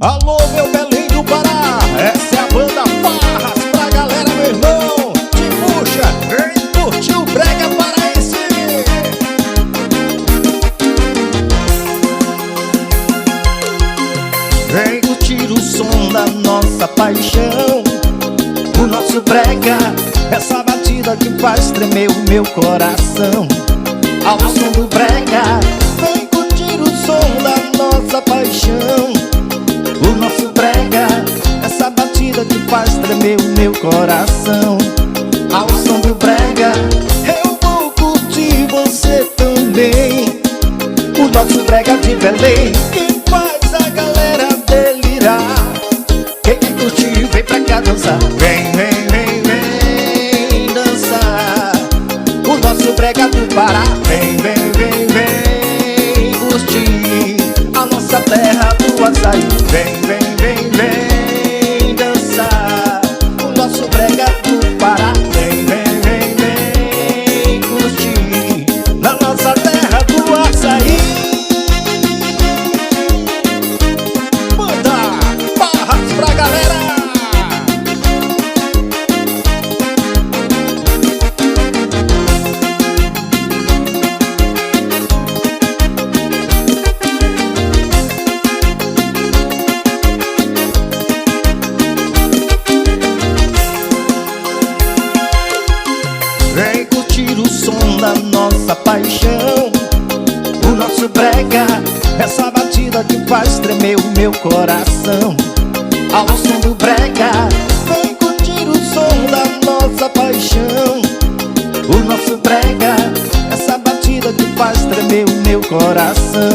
Alô, meu Belém do Pará, essa é a banda Farras pra galera, meu irmão. Te puxa, vem curtir o brega paraense. Vem curtir o som da nossa paixão, o nosso brega, essa batida que faz tremer o meu coração. Ao som do brega, vem curtir o som da nossa paixão, o nosso brega, essa batida que faz tremer o meu coração. Ao som do brega, eu vou curtir você também, o nosso brega de Belém, que faz a galera delirar. Quem curtir, vem pra cá dançar. Vem, vem, vem, vem dançar o nosso brega do Pará. Vem, vem, vem, vem curtir a nossa terra do açaí. Vem, vem, vem, vem dançar o nosso brega do Pará. Vem, vem, vem, vem curtir na nossa terra do açaí. Manda Farras pra galera. Vem curtir o som da nossa paixão, o nosso brega, essa batida que faz tremer o meu coração. Ao som do brega, vem curtir o som da nossa paixão, o nosso brega, essa batida que faz tremer o meu coração.